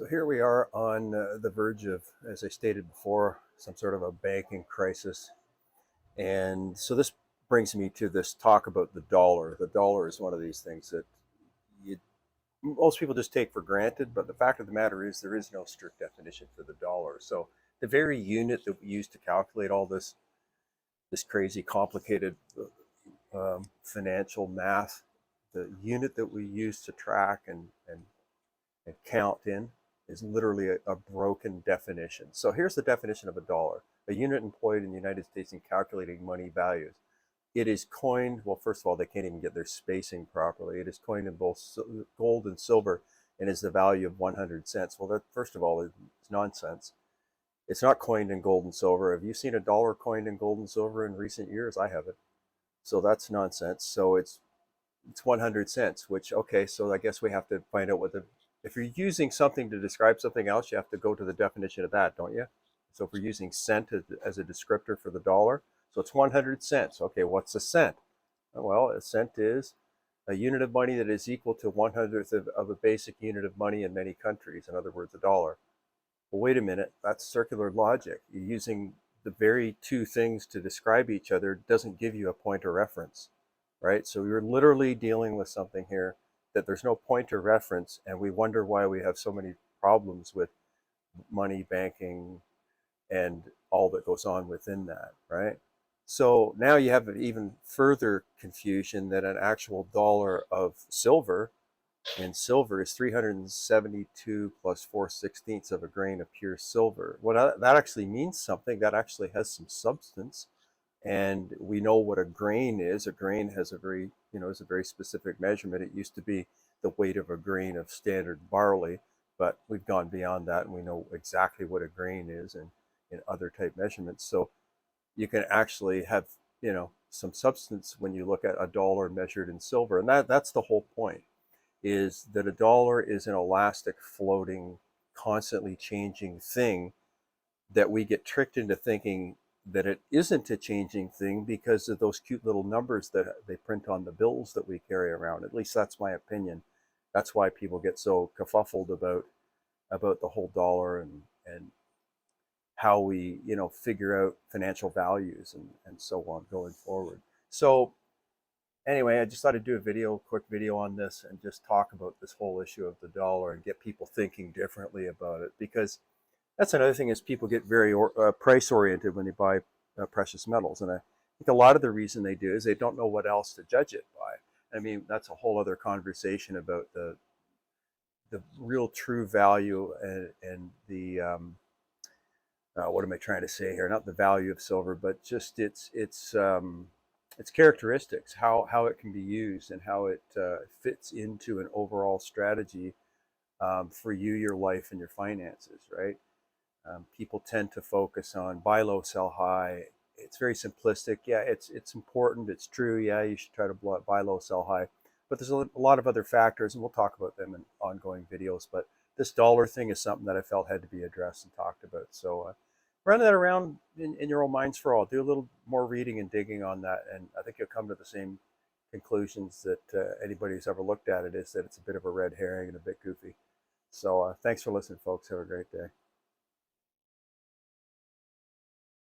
So here we are on the verge of, as I stated before, some sort of a banking crisis. And so this brings me to this talk about the dollar. The dollar is one of these things that you, most people just take for granted, but the fact of the matter is there is no strict definition for the dollar. So the very unit that we use to calculate all this crazy complicated financial math, the unit that we use to track and count in is literally a broken definition. So here's the definition of a dollar: a unit employed in the United States in calculating money values. It is coined, well, first of all, they can't even get their spacing properly. It is coined in both gold and silver and is the value of 100 cents. Well, that, first of all, is nonsense. It's not coined in gold and silver. Have you seen a dollar coined in gold and silver in recent years? I haven't. So that's nonsense. So it's 100 cents, which, okay, so I guess we have to find out what the, if you're using something to describe something else, you have to go to the definition of that, don't you? So if we're using cent as a descriptor for the dollar, so it's 100 cents. Okay, what's a cent? Well, a cent is a unit of money that is equal to 1/100th of a basic unit of money in many countries, in other words, a dollar. Well, wait a minute, that's circular logic. You're using the very two things to describe each other doesn't give you a point of reference, right? So you're literally dealing with something here that there's no point of reference, and we wonder why we have so many problems with money, banking, and all that goes on within that, right? So now you have an even further confusion that an actual dollar of silver, and silver is 372 plus 4/16 of a grain of pure silver. Well, that actually means something. That actually has some substance. And we know what a grain is. A grain has a very, is a very specific measurement. It used to be the weight of a grain of standard barley, but we've gone beyond that and we know exactly what a grain is and in other type measurements. So you can actually have, some substance when you look at a dollar measured in silver. And that's the whole point, is that a dollar is an elastic, floating, constantly changing thing that we get tricked into thinking that it isn't a changing thing because of those cute little numbers that they print on the bills that we carry around. At least that's my opinion. That's why people get so kerfuffled about the whole dollar and how we figure out financial values and so on going forward. So anyway, I just thought I'd do a quick video on this and just talk about this whole issue of the dollar and get people thinking differently about it, because that's another thing, is people get very price oriented when they buy precious metals. And I think a lot of the reason they do is they don't know what else to judge it by. I mean, that's a whole other conversation about the real true value and the what am I trying to say here? Not the value of silver, but just its characteristics, how it can be used, and how it fits into an overall strategy for you, your life, and your finances, right? People tend to focus on buy low, sell high. It's very simplistic. Yeah, it's important. It's true. Yeah, you should try to buy low, sell high. But there's a lot of other factors, and we'll talk about them in ongoing videos. But this dollar thing is something that I felt had to be addressed and talked about. So run that around in your own minds for all. Do a little more reading and digging on that, and I think you'll come to the same conclusions that anybody who's ever looked at it, is that it's a bit of a red herring and a bit goofy. So thanks for listening, folks. Have a great day.